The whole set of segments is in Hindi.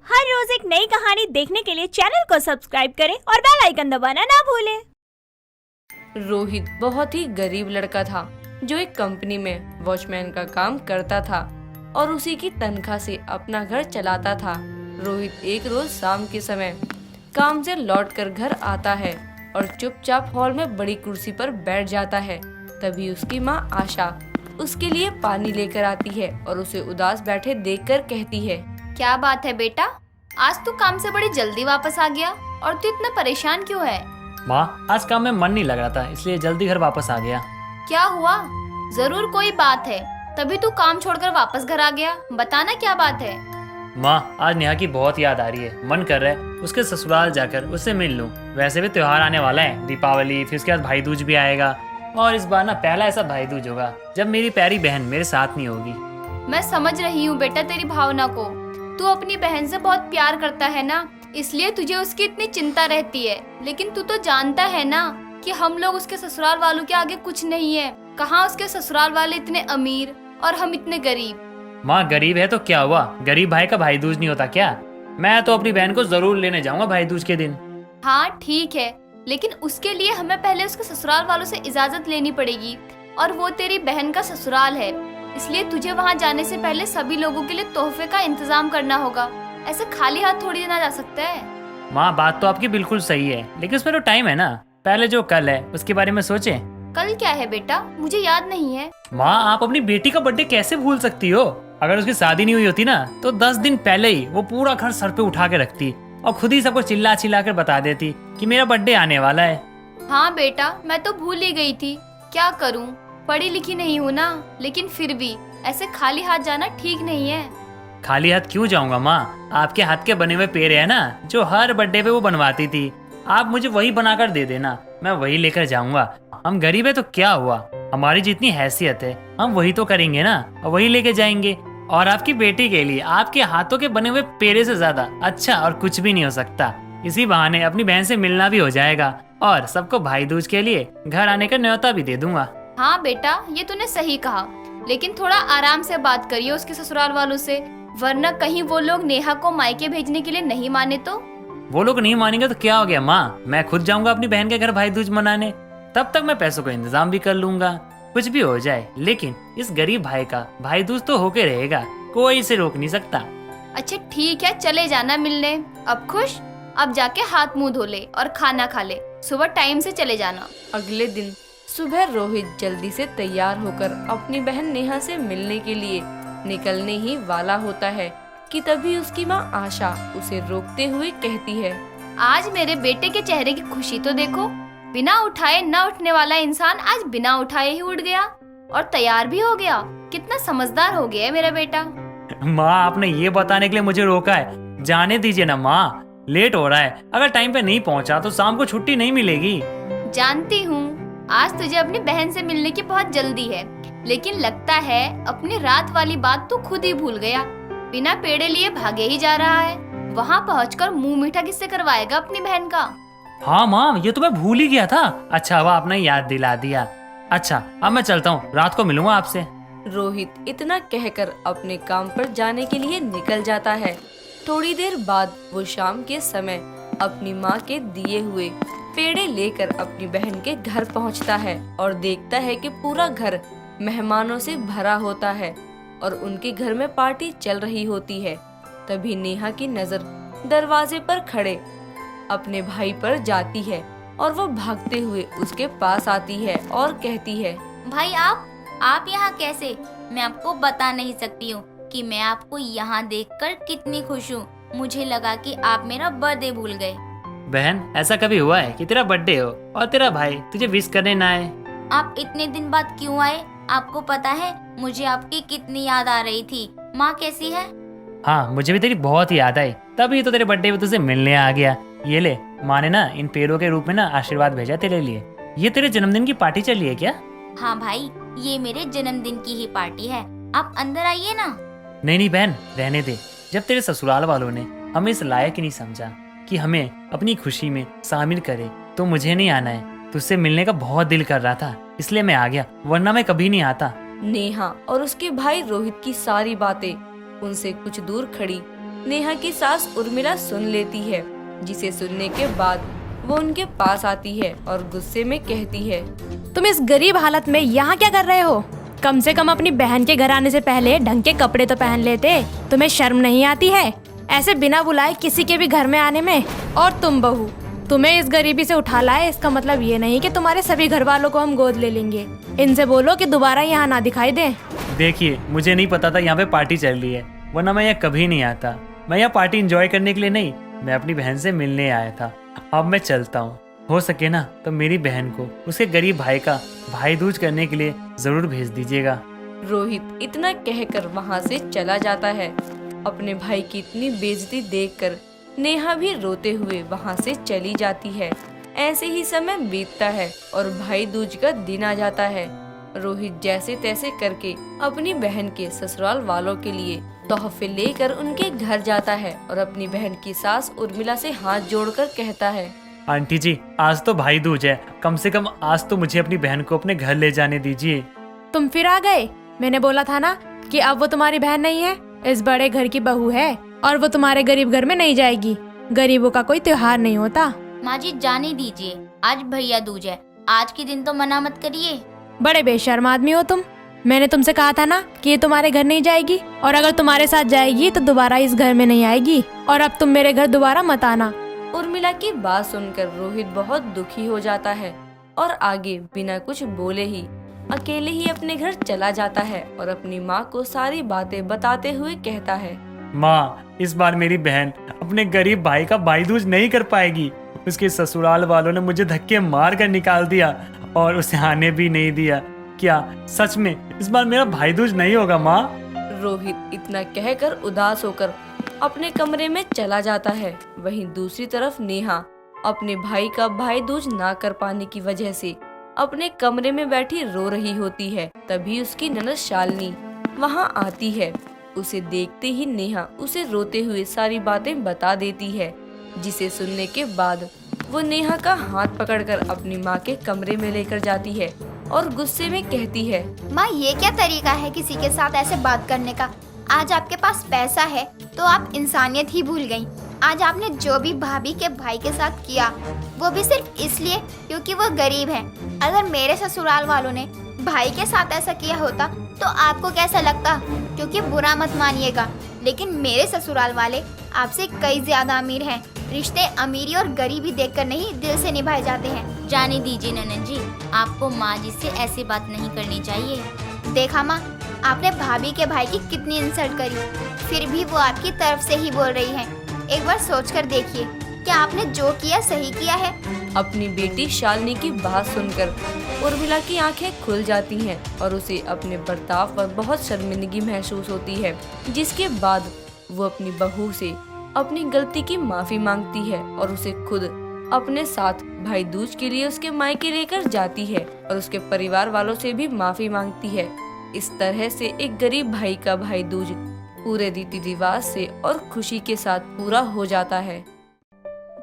हर रोज एक नई कहानी देखने के लिए चैनल को सब्सक्राइब करें और बेल आइकन दबाना ना भूलें। रोहित बहुत ही गरीब लड़का था जो एक कंपनी में वॉचमैन का काम करता था और उसी की तनख्वाह से अपना घर चलाता था। रोहित एक रोज शाम के समय काम से लौटकर घर आता है और चुपचाप हॉल में बड़ी कुर्सी पर बैठ जाता है। तभी उसकी माँ आशा उसके लिए पानी लेकर आती है और उसे उदास बैठे देखकर कहती है, क्या बात है बेटा, आज तू काम से बड़ी जल्दी वापस आ गया और तू इतना परेशान क्यों है? माँ, आज काम में मन नहीं लग रहा था, इसलिए जल्दी घर वापस आ गया। क्या हुआ? जरूर कोई बात है, तभी तू काम छोड़कर वापस घर आ गया। बताना क्या बात है? माँ, आज नेहा की बहुत याद आ रही है। मन कर रहा है उसके ससुराल जाकर उससे मिल लूं। वैसे भी त्योहार आने वाला है, दीपावली, फिर उसके बाद भाई दूज भी आएगा और इस बार ना पहला ऐसा भाई दूज होगा जब मेरी प्यारी बहन मेरे साथ नहीं होगी। मैं समझ रही हूँ बेटा तेरी भावना को। तू अपनी बहन से बहुत प्यार करता है ना, इसलिए तुझे उसकी इतनी चिंता रहती है। लेकिन तू तो जानता है ना कि हम लोग उसके ससुराल वालों के आगे कुछ नहीं है। कहाँ उसके ससुराल वाले इतने अमीर और हम इतने गरीब। माँ, गरीब है तो क्या हुआ, गरीब भाई का भाई दूज नहीं होता क्या? मैं तो अपनी बहन को जरूर लेने जाऊंगा भाई दूज के दिन। हाँ ठीक है, लेकिन उसके लिए हमें पहले उसके ससुराल वालों से इजाजत लेनी पड़ेगी और वो तेरी बहन का ससुराल है, इसलिए तुझे वहाँ जाने से पहले सभी लोगों के लिए तोहफे का इंतजाम करना होगा। ऐसे खाली हाथ थोड़ी देना जा सकता है। माँ, बात तो आपकी बिल्कुल सही है, लेकिन उसमें तो टाइम है ना। पहले जो कल है उसके बारे में सोचे। कल क्या है बेटा, मुझे याद नहीं है। माँ, आप अपनी बेटी का बर्थडे कैसे भूल सकती हो? अगर उसकी शादी नहीं हुई होती ना तो 10 दिन पहले ही वो पूरा घर सर पे उठा के रखती और खुद ही सबको चिल्ला चिल्ला कर बता देती कि मेरा बर्थडे आने वाला है। हाँ बेटा, मैं तो भूल ही गई थी। क्या करूँ, पढ़ी लिखी नहीं हूँ ना, लेकिन फिर भी ऐसे खाली हाथ जाना ठीक नहीं है। खाली हाथ क्यों जाऊंगा माँ? आपके हाथ के बने हुए पेड़ है ना जो हर बर्थडे पे वो बनवाती थी, आप मुझे वही बनाकर दे देना, मैं वही लेकर जाऊंगा। हम गरीब है तो क्या हुआ, हमारी जितनी हैसियत है हम वही तो करेंगे ना, वही लेके जाएंगे। और आपकी बेटी के लिए आपके हाथों के बने हुए पेड़े से ज्यादा अच्छा और कुछ भी नहीं हो सकता। इसी बहाने अपनी बहन से मिलना भी हो जाएगा और सबको भाई दूज के लिए घर आने का न्योता भी दे दूंगा। हाँ बेटा, ये तूने सही कहा, लेकिन थोड़ा आराम से बात करिए उसके ससुराल वालों से, वरना कहीं वो लोग नेहा को मायके भेजने के लिए नहीं माने तो। वो लोग नहीं मानेंगे तो क्या हो गया माँ, मैं खुद जाऊंगा अपनी बहन के घर भाई दूज मनाने। तब तक मैं पैसों का इंतजाम भी कर लूंगा। कुछ भी हो जाए, लेकिन इस गरीब भाई का भाई दूज तो होके रहेगा, कोई इसे रोक नहीं सकता। अच्छा ठीक है, चले जाना मिलने। अब खुश? अब जाके हाथ मुंह धो ले और खाना खा ले, सुबह टाइम से चले जाना। अगले दिन सुबह रोहित जल्दी से तैयार होकर अपनी बहन नेहा से मिलने के लिए निकलने ही वाला होता है कि तभी उसकी माँ आशा उसे रोकते हुए कहती है, आज मेरे बेटे के चेहरे की खुशी तो देखो। बिना उठाए न उठने वाला इंसान आज बिना उठाए ही उठ गया और तैयार भी हो गया। कितना समझदार हो गया है मेरा बेटा। माँ, आपने ये बताने के लिए मुझे रोका है, जाने दीजिए ना माँ, लेट हो रहा है। अगर टाइम पे नहीं पहुँचा तो शाम को छुट्टी नहीं मिलेगी। जानती हूँ आज तुझे अपनी बहन से मिलने की बहुत जल्दी है, लेकिन लगता है अपनी रात वाली बात तू खुद ही भूल गया। बिना पेड़े लिए भागे ही जा रहा है। वहाँ पहुँचकर मुंह मीठा किससे करवाएगा अपनी बहन का? हाँ माँ, ये तो मैं भूल ही गया था। अच्छा हुआ आपने याद दिला दिया। अच्छा, अब मैं चलता हूँ, रात को मिलूंगा आपसे। रोहित इतना कहकर अपने काम पर जाने के लिए निकल जाता है। थोड़ी देर बाद वो शाम के समय अपनी माँ के दिए हुए पेड़े लेकर अपनी बहन के घर पहुँचता है और देखता है कि पूरा घर मेहमानों से भरा होता है और उनके घर में पार्टी चल रही होती है। तभी नेहा की नजर दरवाजे पर खड़े अपने भाई पर जाती है और वो भागते हुए उसके पास आती है और कहती है, भाई आप यहाँ कैसे? मैं आपको बता नहीं सकती हूँ कि मैं आपको यहाँ देखकर कितनी खुश हूँ। मुझे लगा कि आप मेरा बर्थडे भूल गए। बहन, ऐसा कभी हुआ है कि तेरा बर्थडे हो और तेरा भाई तुझे विश करने ना आए? आप इतने दिन बाद क्यों आए? आपको पता है मुझे आपकी कितनी याद आ रही थी। माँ कैसी है? हाँ, मुझे भी तेरी बहुत याद आई, तभी तो तेरे बर्थडे पे तुझे मिलने आ गया। ये ले, माँ ने ना इन पेड़ों के रूप में ना आशीर्वाद भेजा तेरे लिए। ये तेरे जन्मदिन की पार्टी चली है क्या? हाँ भाई, ये मेरे जन्मदिन की ही पार्टी है। आप अंदर आइए ना। नहीं बहन, रहने दे। जब तेरे ससुराल वालों ने हमें इस लायक ही नहीं समझा कि हमें अपनी खुशी में शामिल करे तो मुझे नहीं आना है। तुझसे मिलने का बहुत दिल कर रहा था, इसलिए मैं आ गया, वरना मैं कभी नहीं आता। नेहा और उसके भाई रोहित की सारी बातें उनसे कुछ दूर खड़ी नेहा की सास उर्मिला सुन लेती है, जिसे सुनने के बाद वो उनके पास आती है और गुस्से में कहती है, तुम इस गरीब हालत में यहाँ क्या कर रहे हो? कम से कम अपनी बहन के घर आने से पहले ढंग के कपड़े तो पहन लेते। तुम्हें शर्म नहीं आती है ऐसे बिना बुलाए किसी के भी घर में आने में? और तुम बहू, तुम्हें इस गरीबी से उठा लाए इसका मतलब ये नहीं कि तुम्हारे सभी घर वालों को हम गोद ले लेंगे। इनसे बोलो कि दोबारा यहाँ ना दिखाई दे। देखिए, मुझे नहीं पता था यहाँ पे पार्टी चल रही है, वरना मैं यहाँ कभी नहीं आता। मैं यहाँ पार्टी एंजॉय करने के लिए नहीं, मैं अपनी बहन से मिलने आया था। अब मैं चलता हूँ। हो सके ना तो मेरी बहन को उसके गरीब भाई का भाई दूज करने के लिए जरूर भेज दीजिएगा। रोहित इतना कहकर वहाँ से चला जाता है। अपने भाई की इतनी बेइज्जती देखकर नेहा भी रोते हुए वहाँ से चली जाती है। ऐसे ही समय बीतता है और भाई दूज का दिन आ जाता है। रोहित जैसे तैसे करके अपनी बहन के ससुराल वालों के लिए तोहफे लेकर उनके घर जाता है और अपनी बहन की सास उर्मिला से हाथ जोड़कर कहता है, आंटी जी, आज तो भाई दूज है, कम से कम आज तो मुझे अपनी बहन को अपने घर ले जाने दीजिए। तुम फिर आ गए। मैंने बोला था ना कि अब वो तुम्हारी बहन नहीं है, इस बड़े घर की बहू है और वो तुम्हारे गरीब घर में नहीं जाएगी। गरीबों का कोई त्योहार नहीं होता। माँ जी जाने दीजिए, आज भैया दूज है, आज के दिन तो मना मत करिए। बड़े बेशर्म आदमी हो तुम। मैंने तुमसे कहा था ना कि ये तुम्हारे घर नहीं जाएगी, और अगर तुम्हारे साथ जाएगी तो दोबारा इस घर में नहीं आएगी। और अब तुम मेरे घर दोबारा मत आना। उर्मिला की बात सुनकर रोहित बहुत दुखी हो जाता है और आगे बिना कुछ बोले ही अकेले ही अपने घर चला जाता है और अपनी माँ को सारी बातें बताते हुए कहता है, माँ, इस बार मेरी बहन अपने गरीब भाई का भाई दूज नहीं कर पाएगी। उसके ससुराल वालों ने मुझे धक्के मार कर निकाल दिया और उसे आने भी नहीं दिया। क्या सच में इस बार मेरा भाई दूज नहीं होगा माँ? रोहित इतना कहकर उदास होकर अपने कमरे में चला जाता है। वहीं दूसरी तरफ नेहा अपने भाई का भाई दूज ना कर पाने की वजह से अपने कमरे में बैठी रो रही होती है। तभी उसकी ननद शालिनी वहाँ आती है। उसे देखते ही नेहा उसे रोते हुए सारी बातें बता देती है, जिसे सुनने के बाद वो नेहा का हाथ पकड़कर अपनी माँ के कमरे में लेकर जाती है और गुस्से में कहती है, माँ ये क्या तरीका है किसी के साथ ऐसे बात करने का? आज आपके पास पैसा है तो आप इंसानियत ही भूल गयी। आज आपने जो भी भाभी के भाई के साथ किया वो भी सिर्फ इसलिए क्योंकि वो गरीब है। अगर मेरे ससुराल वालों ने भाई के साथ ऐसा किया होता तो आपको कैसा लगता? क्योंकि बुरा मत मानिएगा, लेकिन मेरे ससुराल वाले आपसे कई ज्यादा अमीर हैं। रिश्ते अमीरी और गरीबी देखकर नहीं, दिल से निभाए जाते हैं। जाने दीजिए ननद जी, आपको माँ जी से ऐसी बात नहीं करनी चाहिए। देखा माँ, आपने भाभी के भाई की कितनी इंसल्ट करी, फिर भी वो आपकी तरफ से ही बोल रही है। एक बार सोचकर देखिए, क्या आपने जो किया सही किया है? अपनी बेटी शालिनी की बात सुनकर उर्मिला की आंखें खुल जाती हैं और उसे अपने बर्ताव पर बहुत शर्मिंदगी महसूस होती है, जिसके बाद वो अपनी बहू से अपनी गलती की माफी मांगती है और उसे खुद अपने साथ भाई दूज के लिए उसके मायके लेकर जाती है और उसके परिवार वालों से भी माफी मांगती है। इस तरह से एक गरीब भाई का भाई दूज पूरे रीति रिवाज से और खुशी के साथ पूरा हो जाता है।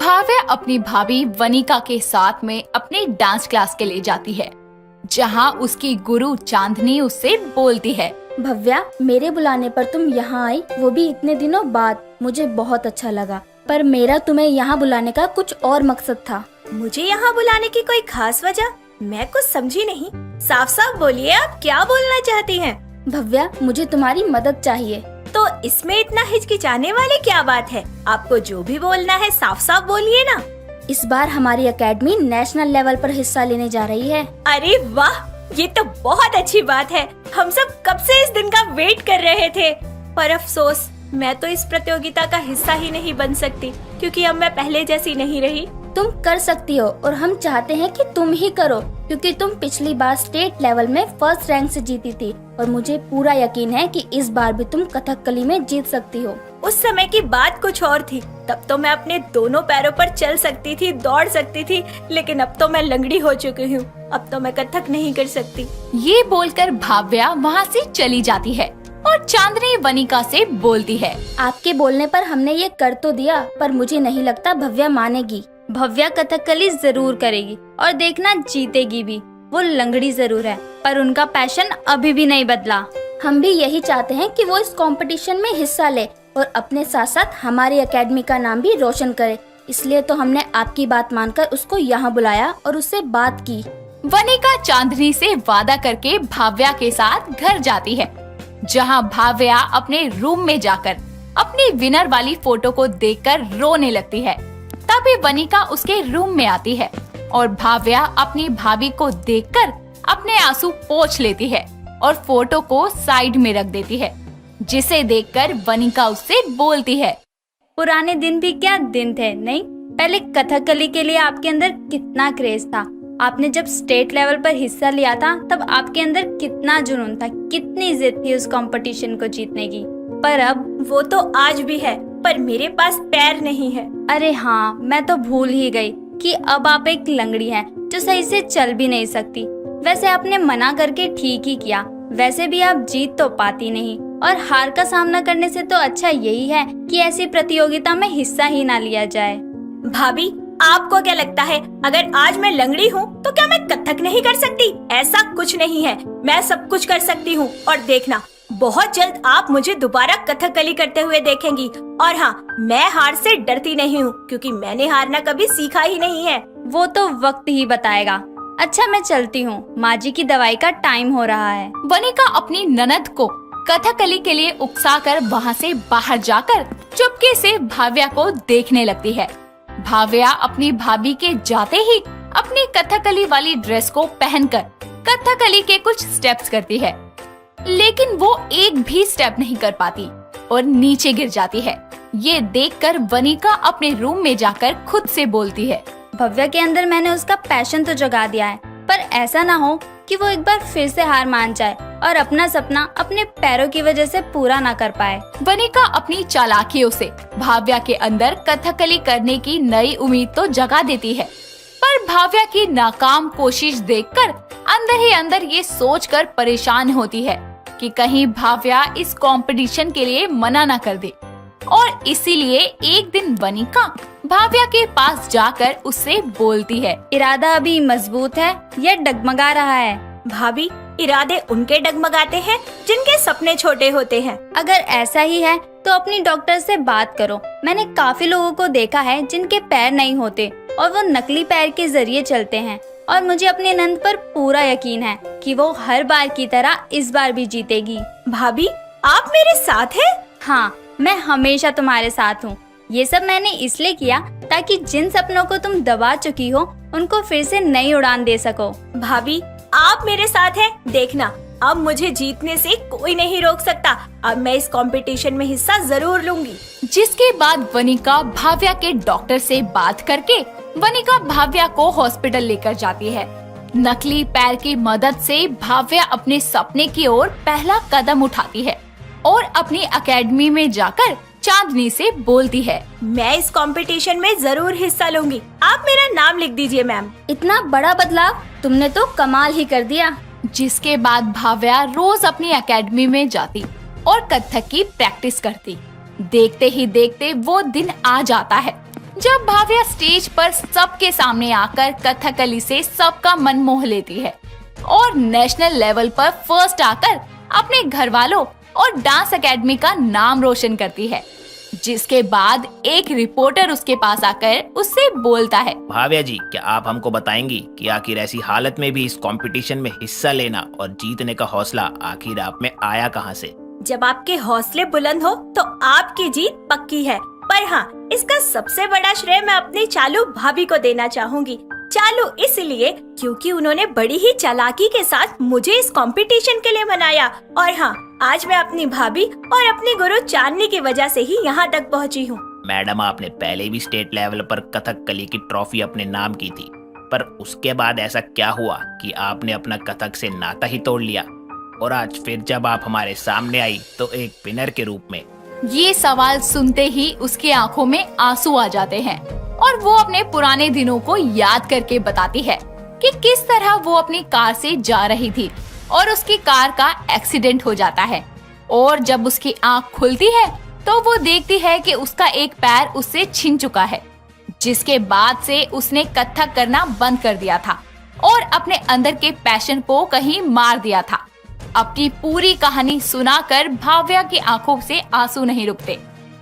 भाव्या अपनी भाभी वनिका के साथ में अपने डांस क्लास के लिए जाती है, जहां उसकी गुरु चांदनी उससे बोलती है, भव्या, मेरे बुलाने पर तुम यहाँ आई, वो भी इतने दिनों बाद। मुझे बहुत अच्छा लगा, पर मेरा तुम्हें यहाँ बुलाने का कुछ और मकसद था। मुझे यहाँ बुलाने की कोई खास वजह? मैं कुछ समझी नहीं। साफ साफ बोलिए, आप क्या बोलना चाहती हैं? भव्या, मुझे तुम्हारी मदद चाहिए। तो इसमें इतना हिचकिचाने वाली क्या बात है? आपको जो भी बोलना है साफ साफ बोलिए ना। इस बार हमारी एकेडमी नेशनल लेवल पर हिस्सा लेने जा रही है। अरे वाह, ये तो बहुत अच्छी बात है। हम सब कब से इस दिन का वेट कर रहे थे, पर अफसोस मैं तो इस प्रतियोगिता का हिस्सा ही नहीं बन सकती, क्योंकि अब मैं पहले जैसी नहीं रही। तुम कर सकती हो और हम चाहते हैं कि तुम ही करो, क्योंकि तुम पिछली बार स्टेट लेवल में फर्स्ट रैंक से जीती थी और मुझे पूरा यकीन है कि इस बार भी तुम कथकली में जीत सकती हो। उस समय की बात कुछ और थी, तब तो मैं अपने दोनों पैरों पर चल सकती थी, दौड़ सकती थी, लेकिन अब तो मैं लंगड़ी हो चुकी हूँ। अब तो मैं कथक नहीं कर सकती। ये बोलकर भाव्या वहाँ से चली जाती है और चांदनी वनिका से बोलती है, आपके बोलने पर हमने ये कर तो दिया, पर मुझे नहीं लगता भव्या मानेगी। भव्या कथकली जरूर करेगी और देखना जीतेगी भी। वो लंगड़ी जरूर है, पर उनका पैशन अभी भी नहीं बदला। हम भी यही चाहते हैं कि वो इस कंपटीशन में हिस्सा ले और अपने साथ साथ हमारी एकेडमी का नाम भी रोशन करे। इसलिए तो हमने आपकी बात मानकर उसको यहाँ बुलाया और उससे बात की। वनिका चांदनी से वादा करके भाव्या के साथ घर जाती है, जहां भाव्या अपने रूम में जाकर अपनी विनर वाली फोटो को देखकर रोने लगती है। तभी वनिका उसके रूम में आती है और भाव्या अपनी भाभी को देखकर अपने आंसू पोंछ लेती है और फोटो को साइड में रख देती है, जिसे देखकर वनिका उससे बोलती है, पुराने दिन भी क्या दिन थे, नहीं? पहले कथकली के लिए आपके अंदर कितना क्रेज था। आपने जब स्टेट लेवल पर हिस्सा लिया था तब आपके अंदर कितना जुनून था, कितनी जिद थी उस कंपटीशन को जीतने की। पर अब वो तो आज भी है, पर मेरे पास पैर नहीं है। अरे हाँ, मैं तो भूल ही गई कि अब आप एक लंगड़ी हैं जो सही से चल भी नहीं सकती। वैसे आपने मना करके ठीक ही किया। वैसे भी आप जीत तो पाती नहीं और हार का सामना करने से तो अच्छा यही है कि ऐसी प्रतियोगिता में हिस्सा ही ना लिया जाए। भाभी, आपको क्या लगता है अगर आज मैं लंगड़ी हूँ तो क्या मैं कथक नहीं कर सकती? ऐसा कुछ नहीं है, मैं सब कुछ कर सकती हूँ। और देखना, बहुत जल्द आप मुझे दोबारा कथकली करते हुए देखेंगी। और हाँ, मैं हार से डरती नहीं हूँ क्योंकि मैंने हारना कभी सीखा ही नहीं है। वो तो वक्त ही बताएगा। अच्छा, मैं चलती हूँ, माँ जी की दवाई का टाइम हो रहा है। वनिका अपनी ननद को कथकली के लिए उकसाकर वहाँ से बाहर जाकर चुपके से भाव्या को देखने लगती है। भाव्या अपनी भाभी के जाते ही अपनी कथकली वाली ड्रेस को पहनकर कथकली के कुछ स्टेप्स करती है, लेकिन वो एक भी स्टेप नहीं कर पाती और नीचे गिर जाती है। ये देखकर वनिका अपने रूम में जाकर खुद से बोलती है, भव्या के अंदर मैंने उसका पैशन तो जगा दिया है, पर ऐसा ना हो कि वो एक बार फिर से हार मान जाए और अपना सपना अपने पैरों की वजह से पूरा ना कर पाए। वनिका अपनी चालाकियों से भाव्या के अंदर कथकली करने की नई उम्मीद तो जगा देती है, पर भाव्या की नाकाम कोशिश देखकर अंदर ही अंदर ये सोचकर परेशान होती है कि कहीं भाव्या इस कंपटीशन के लिए मना न कर दे। और इसीलिए एक दिन वनिका भाव्या के पास जाकर उससे बोलती है, इरादा अभी मजबूत है या डगमगा रहा है? भाभी, इरादे उनके डगमगाते हैं जिनके सपने छोटे होते हैं। अगर ऐसा ही है तो अपनी डॉक्टर से बात करो। मैंने काफी लोगों को देखा है जिनके पैर नहीं होते और वो नकली पैर के जरिए चलते हैं, और मुझे अपने नंद पर पूरा यकीन है कि वो हर बार की तरह इस बार भी जीतेगी। भाभी, आप मेरे साथ हैं? हाँ, मैं हमेशा तुम्हारे साथ हूँ। ये सब मैंने इसलिए किया ताकि जिन सपनों को तुम दबा चुकी हो उनको फिर से नई उड़ान दे सको। भाभी, आप मेरे साथ हैं। देखना, अब मुझे जीतने से कोई नहीं रोक सकता। अब मैं इस कंपटीशन में हिस्सा जरूर लूंगी। जिसके बाद वनिका भाव्या के डॉक्टर से बात करके वनिका भाव्या को हॉस्पिटल लेकर जाती है। नकली पैर की मदद से भाव्या अपने सपने की ओर पहला कदम उठाती है और अपनी एकेडमी में जाकर चांदनी से बोलती है, मैं इस कंपटीशन में जरूर हिस्सा लूंगी। आप मेरा नाम लिख दीजिए मैम। इतना बड़ा बदलाव, तुमने तो कमाल ही कर दिया। जिसके बाद भाव्या रोज अपनी एकेडमी में जाती और कथक की प्रैक्टिस करती। देखते ही देखते वो दिन आ जाता है जब भाव्या स्टेज पर सबके सामने आकर कथकली से सबका मन मोह लेती है और नेशनल लेवल पर फर्स्ट आकर अपने घर वालों और डांस एकेडमी का नाम रोशन करती है। जिसके बाद एक रिपोर्टर उसके पास आकर उससे बोलता है, भाव्या जी, क्या आप हमको बताएंगी कि आखिर ऐसी हालत में भी इस कंपटीशन में हिस्सा लेना और जीतने का हौसला आखिर आप में आया कहां से? जब आपके हौसले बुलंद हो तो आपकी जीत पक्की है। पर हाँ, इसका सबसे बड़ा श्रेय मैं अपनी चालू भाभी को देना चाहूंगी। चालू इसलिए क्योंकि उन्होंने बड़ी ही चालाकी के साथ मुझे इस कंपटीशन के लिए मनाया। और हाँ, आज मैं अपनी भाभी और अपनी गुरु चांदनी की वजह से ही यहाँ तक पहुँची हूँ। मैडम, आपने पहले भी स्टेट लेवल पर कथकली की ट्रॉफी अपने नाम की थी, पर उसके बाद ऐसा क्या हुआ कि आपने अपना कथक से नाता ही तोड़ लिया और आज फिर जब आप हमारे सामने आई तो एक विनर के रूप में? ये सवाल सुनते ही उसकी आंखों में आंसू आ जाते हैं और वो अपने पुराने दिनों को याद करके बताती है कि किस तरह वो अपनी कार से जा रही थी और उसकी कार का एक्सीडेंट हो जाता है। और जब उसकी आंख खुलती है तो वो देखती है कि उसका एक पैर उससे छिन चुका है, जिसके बाद से उसने कथक करना बंद कर दिया था और अपने अंदर के पैशन को कहीं मार दिया था। अपनी पूरी कहानी सुनाकर भाव्या की आंखों से आंसू नहीं रुकते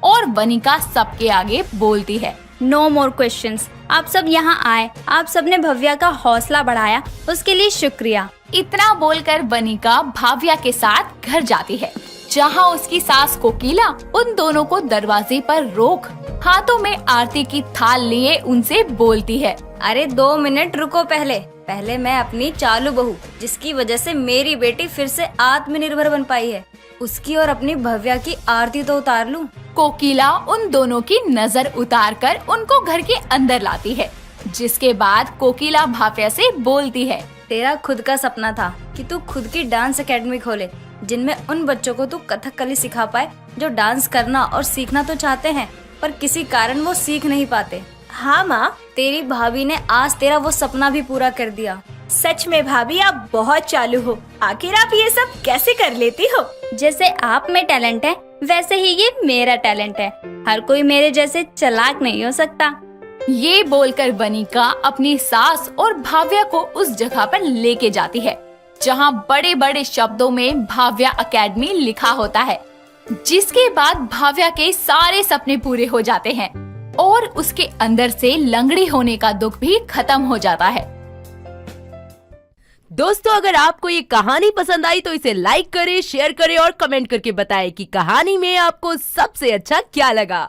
और वनिका सबके आगे बोलती है। No more questions. आप सब यहाँ आए, आप सबने भव्या का हौसला बढ़ाया, उसके लिए शुक्रिया। इतना बोलकर वनिका भाव्या के साथ घर जाती है, जहाँ उसकी सास कोकिला उन दोनों को दरवाजे पर रोक हाथों में आरती की थाल लिए उनसे बोलती है। अरे 2 मिनट रुको, पहले मैं अपनी चालू बहू, जिसकी वजह से मेरी बेटी फिर से आत्मनिर्भर बन पाई है, उसकी और अपनी भव्या की आरती तो उतार लूं। कोकिला उन दोनों की नजर उतारकर उनको घर के अंदर लाती है, जिसके बाद कोकिला भाव्या से बोलती है। तेरा खुद का सपना था कि तू खुद की डांस एकेडमी खोले, जिनमें उन बच्चों को तू कथकली सिखा पाए जो डांस करना और सीखना तो चाहते हैं, पर किसी कारण वो सीख नहीं पाते। हाँ माँ, तेरी भाभी ने आज तेरा वो सपना भी पूरा कर दिया। सच में भाभी आप बहुत चालू हो। आखिर आप ये सब कैसे कर लेती हो? जैसे आप में टैलेंट है, वैसे ही ये मेरा टैलेंट है। हर कोई मेरे जैसे चालाक नहीं हो सकता। ये बोलकर वनिका अपनी सास और भाव्या को उस जगह पर लेके जाती है, जहाँ बड़े बड़े शब्दों में भाव्या एकेडमी लिखा होता है, जिसके बाद भाव्या के सारे सपने पूरे हो जाते हैं और उसके अंदर से लंगड़ी होने का दुख भी खत्म हो जाता है। दोस्तों, अगर आपको ये कहानी पसंद आई तो इसे लाइक करें, शेयर करें और कमेंट करके बताएं कि कहानी में आपको सबसे अच्छा क्या लगा।